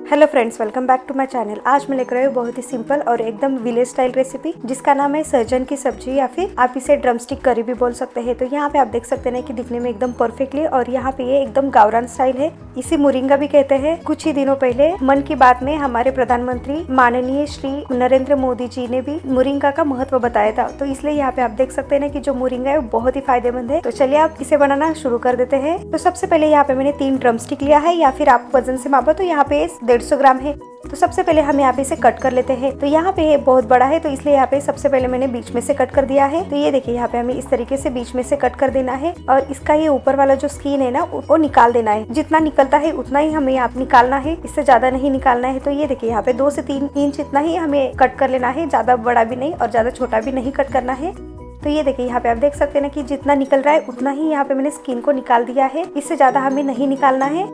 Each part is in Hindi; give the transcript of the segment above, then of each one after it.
Hello friends, welcome back to my channel. आज मैं लेकर आई हूँ बहुत ही सिंपल और एकदम विलेज स्टाइल रेसिपी जिसका नाम है सहजन की सब्जी या फिर आप इसे ड्रमस्टिक करी भी बोल सकते हैं। तो यहाँ पे आप देख सकते हैं कि दिखने में एकदम परफेक्टली और यहाँ पे ये एकदम गावरान स्टाइल है। इसे मुरिंगा भी कहते हैं। कुछ ही दिनों पहले मन की बात में हमारे प्रधानमंत्री माननीय श्री नरेंद्र मोदी जी ने भी मुरिंगा का महत्व बताया था। तो इसलिए यहाँ पे आप देख सकते हैं कि जो मुरिंगा है वो बहुत ही फायदेमंद है। तो चलिए आप इसे बनाना शुरू कर देते हैं। तो सबसे पहले यहाँ पे मैंने 3 ड्रमस्टिक लिया है या फिर आप वजन से मापो तो यहाँ पे 150 ग्राम है। तो सबसे पहले हम यहाँ पे इसे कट कर लेते हैं। तो यहाँ पे ये बहुत बड़ा है तो इसलिए यहाँ पे सबसे पहले मैंने बीच में से कट कर दिया है। तो ये देखिए यहाँ पे हमें इस तरीके से बीच में से कट कर देना है और इसका ये ऊपर वाला जो स्किन है ना वो निकाल देना है। जितना निकलता है उतना ही हमें यहाँ निकालना है, इससे ज्यादा नहीं निकालना है। तो ये देखिए यहाँ पे 2 से 3 इंच इतना ही हमें कट कर लेना है, ज्यादा बड़ा भी नहीं और ज्यादा छोटा भी नहीं कट करना है। तो ये देखिए यहाँ पे आप देख सकते हैं ना कि जितना निकल रहा है उतना ही यहाँ पे मैंने स्किन को निकाल दिया है, इससे ज्यादा हमें नहीं निकालना है।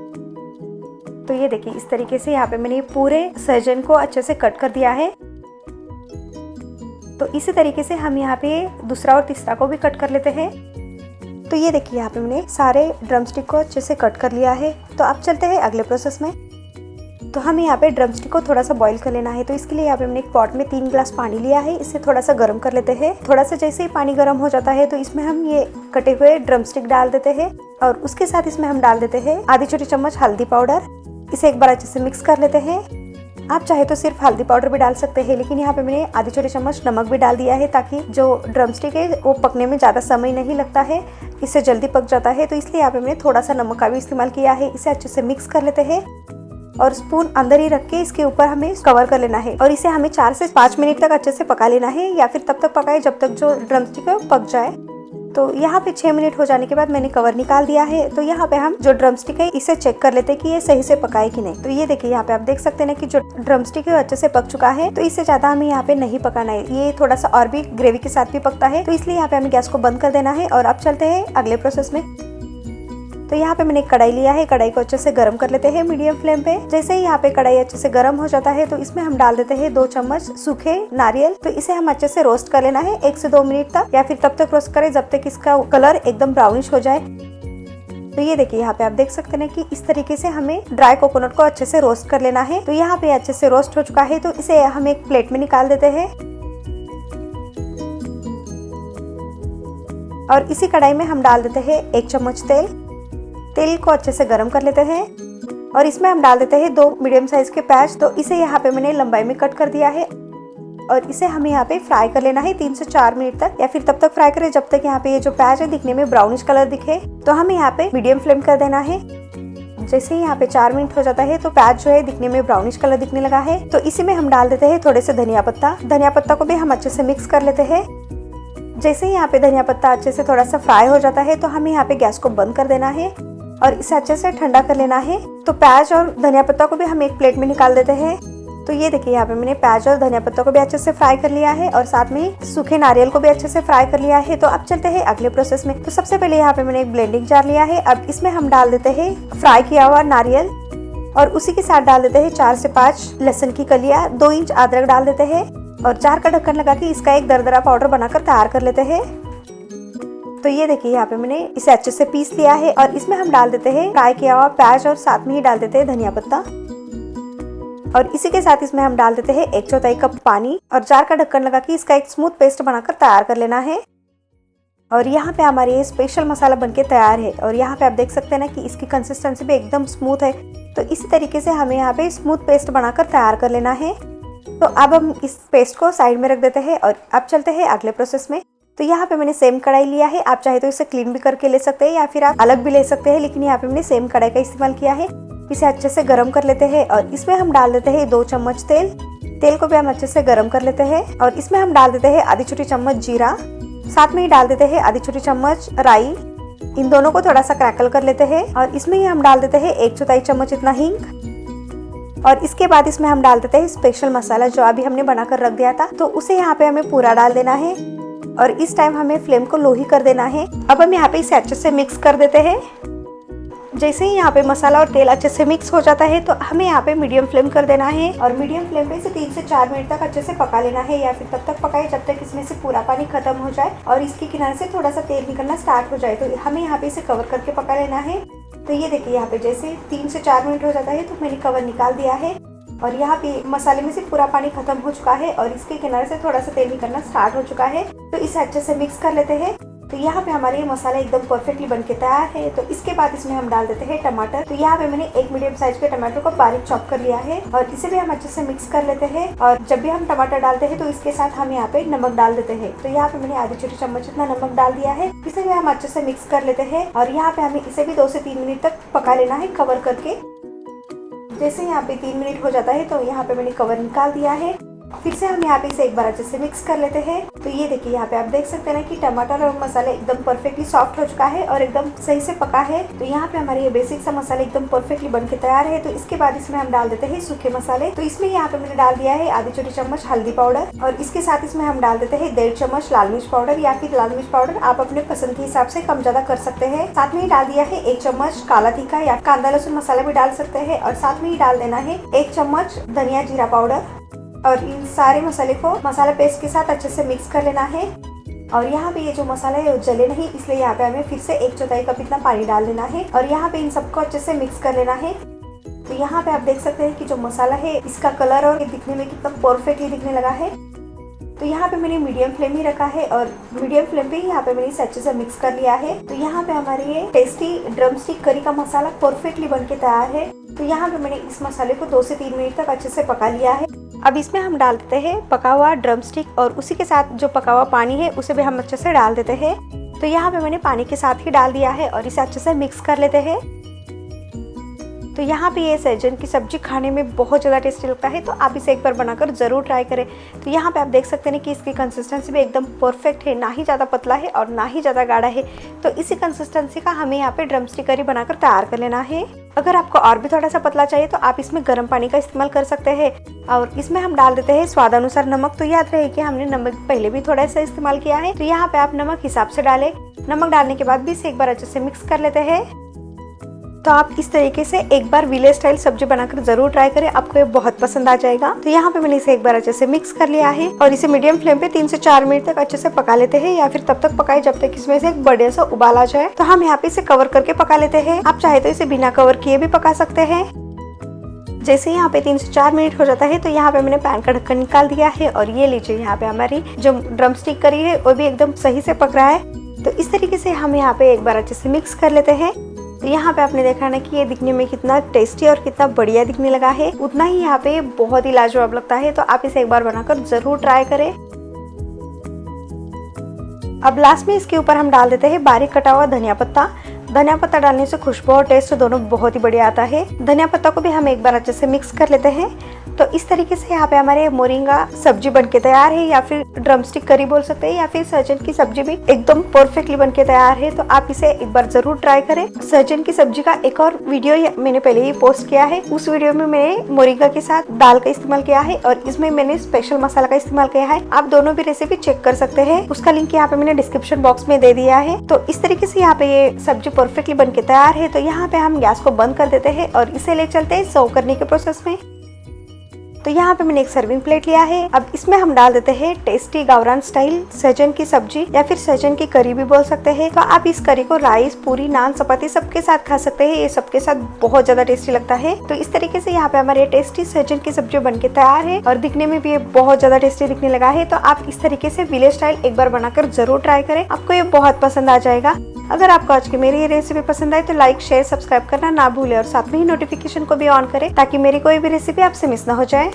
तो ये देखिए इस तरीके से यहाँ पे मैंने पूरे सहजन को अच्छे से कट कर दिया है। तो इसी तरीके से हम यहाँ पे दूसरा और तीसरा को भी कट कर लेते हैं। तो ये देखिए यहाँ पे मैंने सारे ड्रमस्टिक को अच्छे से कट कर लिया है। तो अब चलते हैं अगले प्रोसेस में। तो हमें यहाँ पे ड्रमस्टिक को थोड़ा सा बॉईल कर लेना है। तो इसके लिए यहाँ पे मैंने एक पॉट में 3 ग्लास पानी लिया है, इसे थोड़ा सा गर्म कर लेते हैं। थोड़ा सा जैसे ही पानी गर्म हो जाता है तो इसमें हम ये कटे हुए ड्रमस्टिक डाल देते हैं और उसके साथ इसमें हम डाल देते हैं आधी छोटी चम्मच हल्दी पाउडर। इसे एक बार अच्छे से मिक्स कर लेते हैं। आप चाहे तो सिर्फ हल्दी पाउडर भी डाल सकते हैं, लेकिन यहाँ पे मैंने आधी छोटी चम्मच नमक भी डाल दिया है ताकि जो ड्रमस्टिक है वो पकने में ज़्यादा समय नहीं लगता है, इससे जल्दी पक जाता है। तो इसलिए यहाँ पे मैंने थोड़ा सा नमक का भी इस्तेमाल किया है। इसे अच्छे से मिक्स कर लेते हैं और स्पून अंदर ही रख के इसके ऊपर हमें कवर कर लेना है और इसे हमें 4 से 5 मिनट तक अच्छे से पका लेना है या फिर तब तक पकाए जब तक जो ड्रमस्टिक है वो पक जाए। तो यहाँ पे 6 मिनट हो जाने के बाद मैंने कवर निकाल दिया है। तो यहाँ पे हम जो ड्रमस्टिक है इसे चेक कर लेते हैं कि ये सही से पका है कि नहीं। तो ये देखिए यहाँ पे आप देख सकते हैं ना कि जो ड्रमस्टिक है वो अच्छे से पक चुका है। तो इससे ज्यादा हमें यहाँ पे नहीं पकाना है, ये थोड़ा सा और भी ग्रेवी के साथ भी पकता है। तो इसलिए यहाँ पे हमें गैस को बंद कर देना है और अब चलते हैं अगले प्रोसेस में। तो यहाँ पे मैंने एक कढ़ाई लिया है, कढ़ाई को अच्छे से गर्म कर लेते हैं मीडियम फ्लेम पे। जैसे ही यहाँ पे कढ़ाई अच्छे से गर्म हो जाता है तो इसमें हम डाल देते हैं 2 चम्मच सूखे नारियल। तो इसे हम अच्छे से रोस्ट कर लेना है 1 से 2 मिनट तक या फिर तब तक रोस्ट करें जब तक इसका कलर एकदम ब्राउनिश हो जाए। तो ये देखिए यहाँ पे आप देख सकते हैं कि इस तरीके से हमें ड्राई कोकोनट को अच्छे से रोस्ट कर लेना है। तो यहाँ पे अच्छे से रोस्ट हो चुका है तो इसे हम एक प्लेट में निकाल देते हैं और इसी कढ़ाई में हम डाल देते हैं 1 चम्मच तेल को अच्छे से गर्म कर लेते हैं और इसमें हम डाल देते हैं 2 मीडियम साइज के प्याज। तो इसे यहाँ पे मैंने लंबाई में कट कर दिया है और इसे हमें यहाँ पे फ्राई कर लेना है 3 से 4 मिनट तक या फिर तब तक फ्राई करें जब तक यहाँ पे ये जो प्याज है दिखने में ब्राउनिश कलर दिखे। तो हमें यहाँ पे मीडियम फ्लेम कर देना है। जैसे ही यहाँ पे 4 मिनट हो जाता है तो प्याज जो है दिखने में ब्राउनिश कलर दिखने लगा है। तो इसी में हम डाल देते हैं थोड़े से धनिया पत्ता को भी हम अच्छे से मिक्स कर लेते हैं। जैसे ही यहाँ पे धनिया पत्ता अच्छे से थोड़ा सा फ्राई हो जाता है तो हमें यहाँ पे गैस को बंद कर देना है और इसे अच्छे से ठंडा कर लेना है। तो प्याज और धनिया पत्ता को भी हम एक प्लेट में निकाल देते हैं। तो ये देखिए यहाँ पे मैंने प्याज और धनिया पत्ता को भी अच्छे से फ्राई कर लिया है और साथ में सूखे नारियल को भी अच्छे से फ्राई कर लिया है। तो अब चलते हैं अगले प्रोसेस में। तो सबसे पहले यहाँ पे मैंने एक ब्लेंडिंग जार लिया है। अब इसमें हम डाल देते हैं फ्राई किया हुआ नारियल और उसी के साथ डाल देते हैं 4 से 5 लहसुन की कलियां, 2 इंच अदरक डाल देते हैं और जार का ढक्कन लगा के इसका एक दरदरा पाउडर बनाकर तैयार कर लेते हैं। तो ये देखिए यहाँ पे मैंने इसे अच्छे से पीस लिया है और इसमें हम डाल देते हैं फ्राई किया हुआ प्याज और साथ में ही डाल देते हैं धनिया पत्ता और इसी के साथ इसमें हम डाल देते हैं 1/4 कप पानी और जार का ढक्कन लगा के इसका एक स्मूथ पेस्ट बनाकर तैयार कर लेना है। और यहाँ पे हमारे ये स्पेशल मसाला बनके तैयार है और यहाँ पे आप देख सकते हैं ना कि इसकी कंसिस्टेंसी भी एकदम स्मूथ है। तो इसी तरीके से हमें यहाँ पे स्मूथ पेस्ट बनाकर तैयार कर लेना है। तो अब हम इस पेस्ट को साइड में रख देते हैं और अब चलते हैं अगले प्रोसेस में। तो यहाँ पे मैंने सेम कढ़ाई लिया है, आप चाहे तो इसे क्लीन भी करके ले सकते हैं या फिर आप अलग भी ले सकते हैं, लेकिन यहाँ पे मैंने सेम कढ़ाई का इस्तेमाल किया है। इसे अच्छे से गर्म कर लेते हैं और इसमें हम डाल देते हैं 2 चम्मच तेल को भी हम अच्छे से गर्म कर लेते हैं और इसमें हम डाल देते हैं आधी छोटी चम्मच जीरा, साथ में ही डाल देते हैं आधी छोटी चम्मच राई। इन दोनों को थोड़ा सा क्रैकल कर लेते हैं और इसमें ही हम डाल देते हैं 1/4 चम्मच इतना हींग और इसके बाद इसमें हम डाल देते हैं स्पेशल मसाला जो अभी हमने बनाकर रख दिया था। तो उसे यहाँ पे हमें पूरा डाल देना है और इस टाइम हमें फ्लेम को लो ही कर देना है। अब हम यहाँ पे इसे अच्छे से मिक्स कर देते हैं। जैसे ही यहाँ पे मसाला और तेल अच्छे से मिक्स हो जाता है तो हमें यहाँ पे मीडियम फ्लेम कर देना है और मीडियम फ्लेम पे इसे 3 से 4 मिनट तक अच्छे से पका लेना है या फिर तब तक पकाए जब तक इसमें से पूरा पानी खत्म हो जाए और इसके किनारे से थोड़ा सा तेल निकलना स्टार्ट हो जाए। तो हमें यहाँ पे इसे कवर करके पका लेना है। तो ये देखिए यहाँ पे जैसे 3 से 4 मिनट हो जाता है तो मैंने कवर निकाल दिया है और यहाँ पे मसाले में से पूरा पानी खत्म हो चुका है और इसके किनारे से थोड़ा सा तेल निकलना स्टार्ट हो चुका है। तो इसे अच्छे से मिक्स कर लेते हैं। तो यहाँ पे हमारे ये मसाला एकदम परफेक्टली बनके तैयार है। तो इसके बाद इसमें हम डाल देते हैं टमाटर। तो यहाँ पे मैंने एक मीडियम साइज के टमाटर को बारीक चॉप कर लिया है और इसे भी हम अच्छे से मिक्स कर लेते हैं। और जब भी हम टमाटर डालते हैं तो इसके साथ हम यहाँ पे नमक डाल देते हैं। तो यहाँ पे मैंने आधी छोटी चम्मच इतना नमक डाल दिया है। इसे भी हम अच्छे से मिक्स कर लेते हैं और यहाँ पे हमें इसे भी 2 से 3 मिनट तक पका लेना है कवर करके। जैसे यहाँ पे 3 मिनट हो जाता है तो यहाँ पे मैंने कवर निकाल दिया है। फिर से हम यहाँ पे इसे एक बार अच्छे से मिक्स कर लेते हैं। तो ये देखिए यहाँ पे आप देख सकते हैं ना कि टमाटर और मसाला एकदम परफेक्टली सॉफ्ट हो चुका है और एकदम सही से पका है। तो यहाँ पे हमारे ये बेसिक सा मसाला एकदम परफेक्टली बन के तैयार है। तो इसके बाद इसमें हम डाल देते हैं सूखे मसाले। तो इसमें यहाँ पे मैंने डाल दिया है आधी छोटी चम्मच हल्दी पाउडर और इसके साथ इसमें हम डाल देते हैं 1.5 चम्मच लाल मिर्च पाउडर या फिर लाल मिर्च पाउडर आप अपने पसंद के हिसाब से कम ज्यादा कर सकते हैं। साथ में ही डाल दिया है 1 चम्मच काला तीखा या कांदा लहसुन मसाला भी डाल सकते हैं और साथ में ही डाल देना है 1 चम्मच धनिया जीरा पाउडर। और इन सारे मसाले को मसाला पेस्ट के साथ अच्छे से मिक्स कर लेना है। और यहाँ पे ये जो मसाला है वो जले नहीं, इसलिए यहाँ पे हमें फिर से 1/4 कप इतना पानी डाल देना है और यहाँ पे इन सबको अच्छे से मिक्स कर लेना है। तो यहाँ पे आप देख सकते हैं कि जो मसाला है इसका कलर और दिखने में कितना परफेक्टली दिखने लगा है। तो यहाँ पे मैंने मीडियम फ्लेम ही रखा है और मीडियम फ्लेम पे ही यहाँ पे मैंने इसे अच्छे से मिक्स कर लिया है। तो यहाँ पे हमारे ये टेस्टी ड्रम स्टिक करी का मसाला परफेक्टली बन के तैयार है। तो यहाँ पे मैंने इस मसाले को 2 से 3 मिनट तक अच्छे से पका लिया है। अब इसमें हम डाल देते हैं पका हुआ ड्रम स्टिक और उसी के साथ जो पका हुआ पानी है उसे भी हम अच्छे से डाल देते हैं। तो यहाँ पे मैंने पानी के साथ ही डाल दिया है और इसे अच्छे से मिक्स कर लेते हैं। तो यहाँ पे ये सहजन की सब्जी खाने में बहुत ज़्यादा टेस्टी लगता है, तो आप इसे एक बार बनाकर ज़रूर ट्राई करें। तो यहाँ पे आप देख सकते हैं कि इसकी कंसिस्टेंसी भी एकदम परफेक्ट है, ना ही ज़्यादा पतला है और ना ही ज़्यादा गाढ़ा है। तो इसी कंसिस्टेंसी का हमें यहाँ पे ड्रम स्टिक करी बनाकर तैयार कर लेना है। अगर आपको और भी थोड़ा सा पतला चाहिए तो आप इसमें गर्म पानी का इस्तेमाल कर सकते हैं और इसमें हम डाल देते हैं स्वादानुसार नमक। तो याद रहे कि हमने नमक पहले भी थोड़ा सा इस्तेमाल किया है। तो यहाँ पे आप नमक हिसाब से डालें। नमक डालने के बाद भी इसे एक बार अच्छे से मिक्स कर लेते हैं। तो आप इस तरीके से एक बार विलेज स्टाइल सब्जी बनाकर जरूर ट्राई करें, आपको ये बहुत पसंद आ जाएगा। तो यहाँ पे मैंने इसे एक बार अच्छे से मिक्स कर लिया है और इसे मीडियम फ्लेम पे 3 से 4 मिनट तक अच्छे से पका लेते हैं या फिर तब तक पकाए जब तक इसमें से एक बढ़िया सा उबाल आ जाए। तो हम यहाँ पे इसे कवर करके पका लेते हैं। आप चाहे तो इसे बिना कवर किए भी पका सकते हैं। जैसे यहाँ पे 3 से 4 मिनट हो जाता है तो यहाँ पे मैंने पैन का ढक्कन निकाल दिया है और ये लीजिए यहाँ पे हमारी जो ड्रम स्टिक करी है वो भी एकदम सही से पक रहा है। तो इस तरीके से हम यहाँ पे एक बार अच्छे से मिक्स कर लेते हैं। तो यहाँ पे आपने देखा ना कि ये दिखने में कितना टेस्टी और कितना बढ़िया दिखने लगा है, उतना ही यहाँ पे बहुत ही लाजवाब लगता है। तो आप इसे एक बार बनाकर जरूर ट्राई करें। अब लास्ट में इसके ऊपर हम डाल देते हैं बारीक कटा हुआ धनिया पत्ता। धनिया पत्ता डालने से खुशबू और टेस्ट दोनों बहुत ही बढ़िया आता है। धनिया पत्ता को भी हम एक बार अच्छे से मिक्स कर लेते हैं। तो इस तरीके से यहाँ पे हमारे मोरिंगा सब्जी बनके तैयार है, या फिर ड्रम स्टिक करी बोल सकते हैं, या फिर सहजन की सब्जी भी एकदम परफेक्टली बनके तैयार है। तो आप इसे एक बार जरूर ट्राई करें। सहजन की सब्जी का एक और वीडियो मैंने पहले ही पोस्ट किया है। उस वीडियो में मैंने मोरिंगा के साथ दाल का इस्तेमाल किया है और इसमें मैंने स्पेशल मसाला का इस्तेमाल किया है। आप दोनों भी रेसिपी चेक कर सकते हैं, उसका लिंक यहाँ पे मैंने डिस्क्रिप्शन बॉक्स में दे दिया है। तो इस तरीके से यहाँ पे ये सब्जी परफेक्टली बनके तैयार है। तो यहाँ पे हम गैस को बंद कर देते हैं और इसे ले चलते हैं सर्व करने के प्रोसेस में। तो यहाँ पे मैंने एक सर्विंग प्लेट लिया है। अब इसमें हम डाल देते हैं टेस्टी गावरान स्टाइल सहजन की सब्जी या फिर सहजन की करी भी बोल सकते हैं। तो आप इस करी को राइस, पूरी, नान, चपाती सबके साथ खा सकते हैं। ये सबके साथ बहुत ज्यादा टेस्टी लगता है। तो इस तरीके से यहाँ पे हमारे टेस्टी सहजन की सब्जी बनके तैयार है और दिखने में भी ये बहुत ज्यादा टेस्टी दिखने लगा है। तो आप इस तरीके से विलेज स्टाइल एक बार बनाकर जरूर ट्राई करें, आपको ये बहुत पसंद आ जाएगा। अगर आपको आज की मेरी ये रेसिपी पसंद आए तो लाइक, शेयर, सब्सक्राइब करना ना भूलें और साथ में ही नोटिफिकेशन को भी ऑन करें ताकि मेरी कोई भी रेसिपी आपसे मिस ना हो जाए।